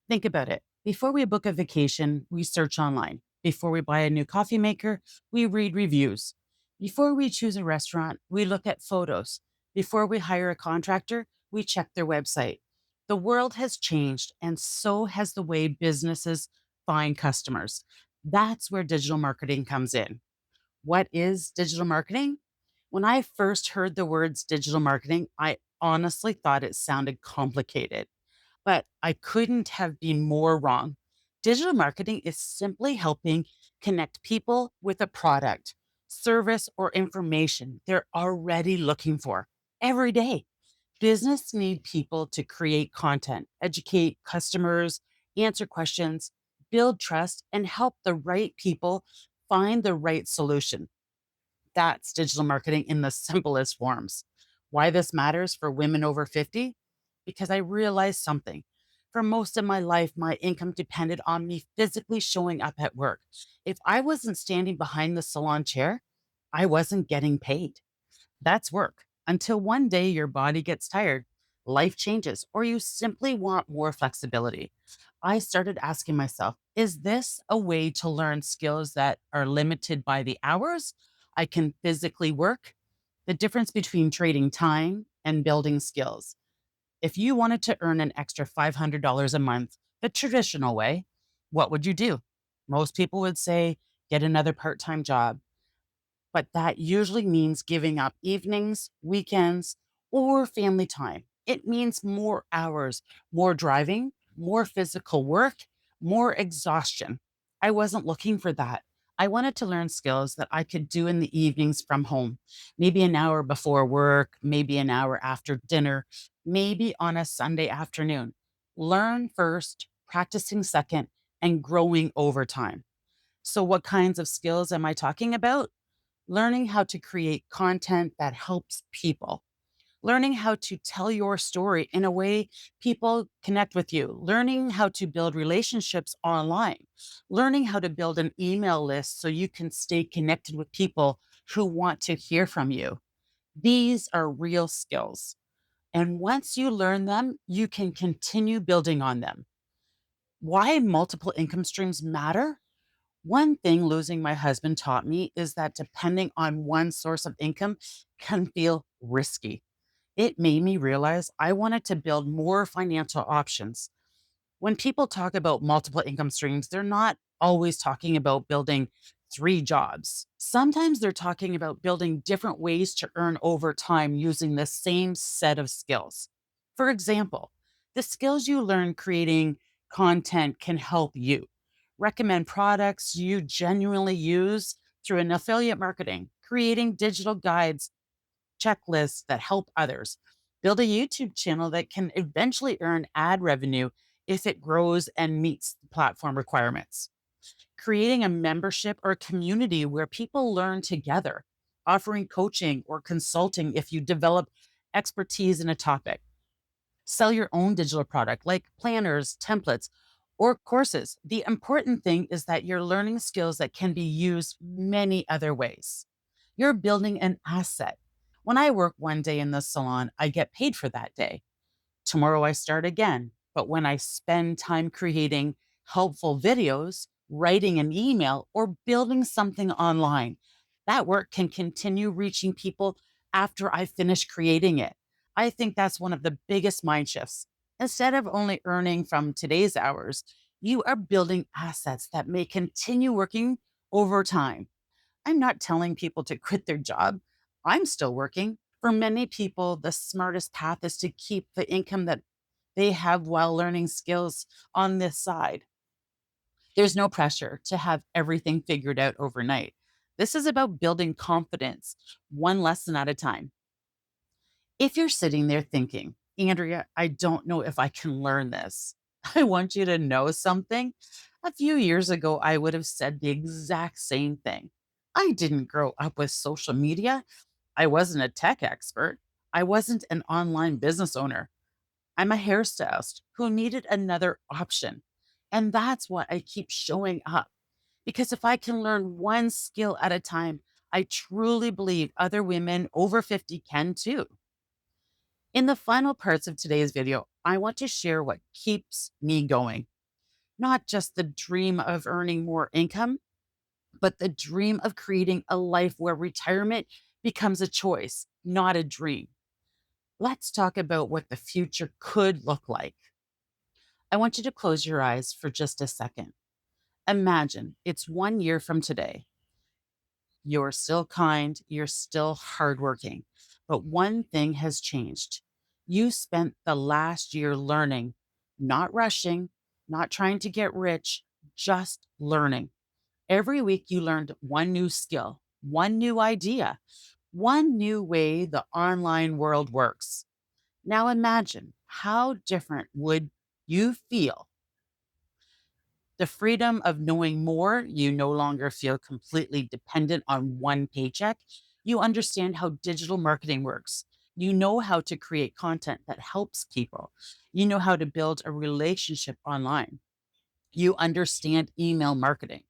Think about it. Before we book a vacation, we search online. Before we buy a new coffee maker, we read reviews. Before we choose a restaurant, we look at photos. Before we hire a contractor, we check their website. The world has changed, and so has the way businesses find customers. That's where digital marketing comes in. What is digital marketing? When I first heard the words digital marketing, I honestly thought it sounded complicated, but I couldn't have been more wrong. Digital marketing is simply helping connect people with a product, service, or information they're already looking for every day. Business need people to create content, educate customers, answer questions, build trust, and help the right people find the right solution. That's digital marketing in the simplest forms. Why this matters for women over 50? Because I realized something. For most of my life, my income depended on me physically showing up at work. If I wasn't standing behind the salon chair, I wasn't getting paid. That's work until one day your body gets tired, life changes, or you simply want more flexibility. I started asking myself, is this a way to learn skills that are limited by the hours I can physically work? The difference between trading time and building skills. If you wanted to earn an extra $500 a month the traditional way, what would you do? Most people would say, get another part time job, but that usually means giving up evenings, weekends, or family time. It means more hours, more driving, more physical work, more exhaustion. I wasn't looking for that. I wanted to learn skills that I could do in the evenings from home, maybe an hour before work, maybe an hour after dinner, maybe on a Sunday afternoon. Learn first, practicing second, and growing over time. So, what kinds of skills am I talking about? Learning how to create content that helps people, learning how to tell your story in a way people connect with you, learning how to build relationships online, learning how to build an email list so you can stay connected with people who want to hear from you. These are real skills. And once you learn them, you can continue building on them. Why multiple income streams matter? One thing losing my husband taught me is that depending on one source of income can feel risky. It made me realize I wanted to build more financial options. When people talk about multiple income streams, they're not always talking about building three jobs. Sometimes they're talking about building different ways to earn over time using the same set of skills. For example, the skills you learn creating content can help you recommend products you genuinely use through an affiliate marketing, creating digital guides, checklists that help others. Build a YouTube channel that can eventually earn ad revenue if it grows and meets the platform requirements. Creating a membership or community where people learn together, offering coaching or consulting if you develop expertise in a topic. Sell your own digital product like planners, templates, or courses. The important thing is that you're learning skills that can be used many other ways. You're building an asset. When I work one day in the salon, I get paid for that day. Tomorrow I start again. But when I spend time creating helpful videos, writing an email, or building something online, that work can continue reaching people after I finish creating it. I think that's one of the biggest mind shifts. Instead of only earning from today's hours, you are building assets that may continue working over time. I'm not telling people to quit their job. I'm still working. For many people, the smartest path is to keep the income that they have while learning skills on this side. There's no pressure to have everything figured out overnight. This is about building confidence, one lesson at a time. If you're sitting there thinking, Andrea, I don't know if I can learn this, I want you to know something. A few years ago, I would have said the exact same thing. I didn't grow up with social media. I wasn't a tech expert. I wasn't an online business owner. I'm a hairstylist who needed another option. And that's why I keep showing up. Because if I can learn one skill at a time, I truly believe other women over 50 can too. In the final parts of today's video, I want to share what keeps me going. not just the dream of earning more income, but the dream of creating a life where retirement becomes a choice, not a dream. Let's talk about what the future could look like. I want you to close your eyes for just a second. Imagine it's 1 year from today. You're still kind, you're still hardworking, but one thing has changed. You spent the last year learning, not rushing, not trying to get rich, just learning. Every week you learned one new skill, one new idea, one new way the online world works. Now imagine how different would you feel. The freedom of knowing more, you no longer feel completely dependent on one paycheck. You understand how digital marketing works. You know how to create content that helps people. You know how to build a relationship online. You understand email marketing.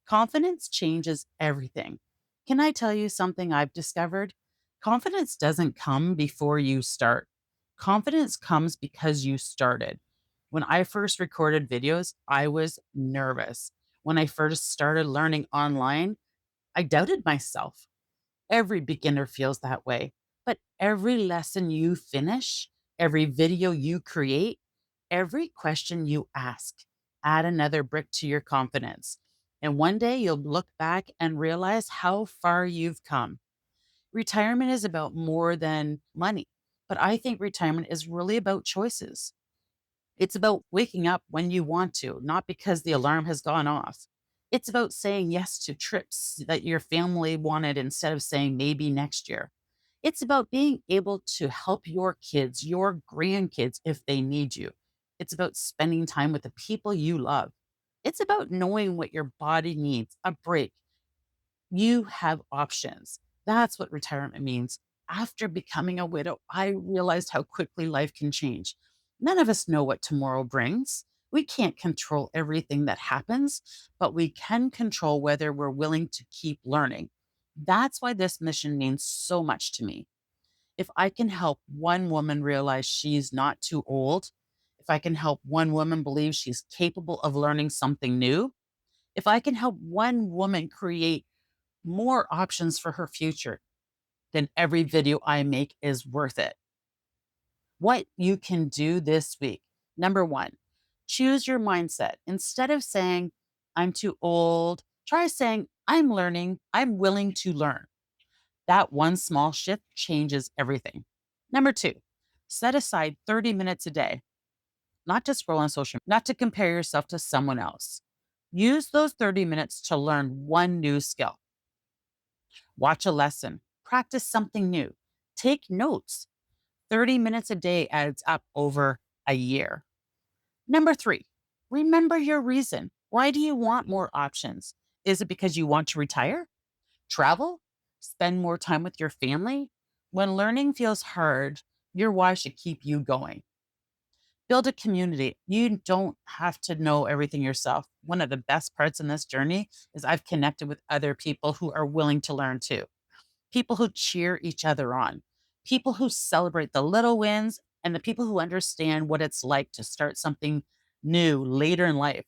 Confidence changes everything. Can I tell you something I've discovered? Confidence doesn't come before you start. Confidence comes because you started. When I first recorded videos, I was nervous. When I first started learning online, I doubted myself. Every beginner feels that way. But every lesson you finish, every video you create, every question you ask, add another brick to your confidence. And one day you'll look back and realize how far you've come. Retirement is about more than money, but I think retirement is really about choices. It's about waking up when you want to, not because the alarm has gone off. It's about saying yes to trips that your family wanted instead of saying maybe next year. It's about being able to help your kids, your grandkids, if they need you. It's about spending time with the people you love. It's about knowing what your body needs, a break. You have options. That's what retirement means. After becoming a widow, I realized how quickly life can change. None of us know what tomorrow brings. We can't control everything that happens, but we can control whether we're willing to keep learning. That's why this mission means so much to me. If I can help one woman realize she's not too old, if I can help one woman believe she's capable of learning something new, if I can help one woman create more options for her future, then every video I make is worth it. What you can do this week. Number one, choose your mindset. Instead of saying, I'm too old, try saying, I'm learning, I'm willing to learn. That one small shift changes everything. Number two, set aside 30 minutes a day, not to scroll on social, not to compare yourself to someone else. Use those 30 minutes to learn one new skill. Watch a lesson, practice something new, take notes. 30 minutes a day adds up over a year. Number three, remember your reason. Why do you want more options? Is it because you want to retire, travel, spend more time with your family? When learning feels hard, your why should keep you going. Build a community. You don't have to know everything yourself. One of the best parts in this journey is I've connected with other people who are willing to learn too. People who cheer each other on, people who celebrate the little wins, and the people who understand what it's like to start something new later in life.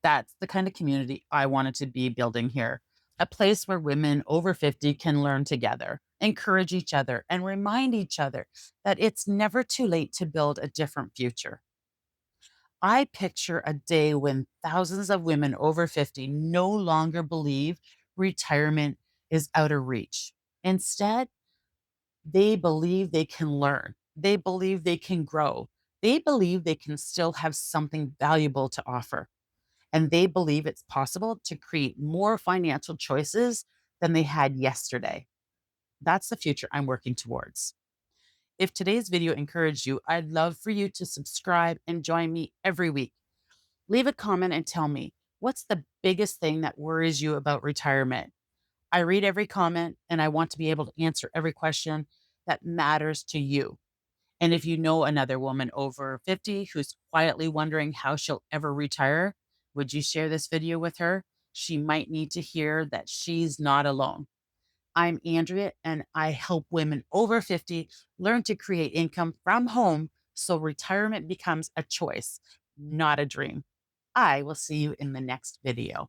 That's the kind of community I wanted to be building here. A place where women over 50 can learn together, encourage each other, and remind each other that it's never too late to build a different future. I picture a day when thousands of women over 50 no longer believe retirement is out of reach. Instead, they believe they can learn. They believe they can grow. They believe they can still have something valuable to offer. And they believe it's possible to create more financial choices than they had yesterday. That's the future I'm working towards. If today's video encouraged you, I'd love for you to subscribe and join me every week. Leave a comment and tell me, what's the biggest thing that worries you about retirement? I read every comment and I want to be able to answer every question that matters to you. And if you know another woman over 50 who's quietly wondering how she'll ever retire, would you share this video with her? She might need to hear that she's not alone. I'm Andrea, and I help women over 50 learn to create income from home so retirement becomes a choice, not a dream. I will see you in the next video.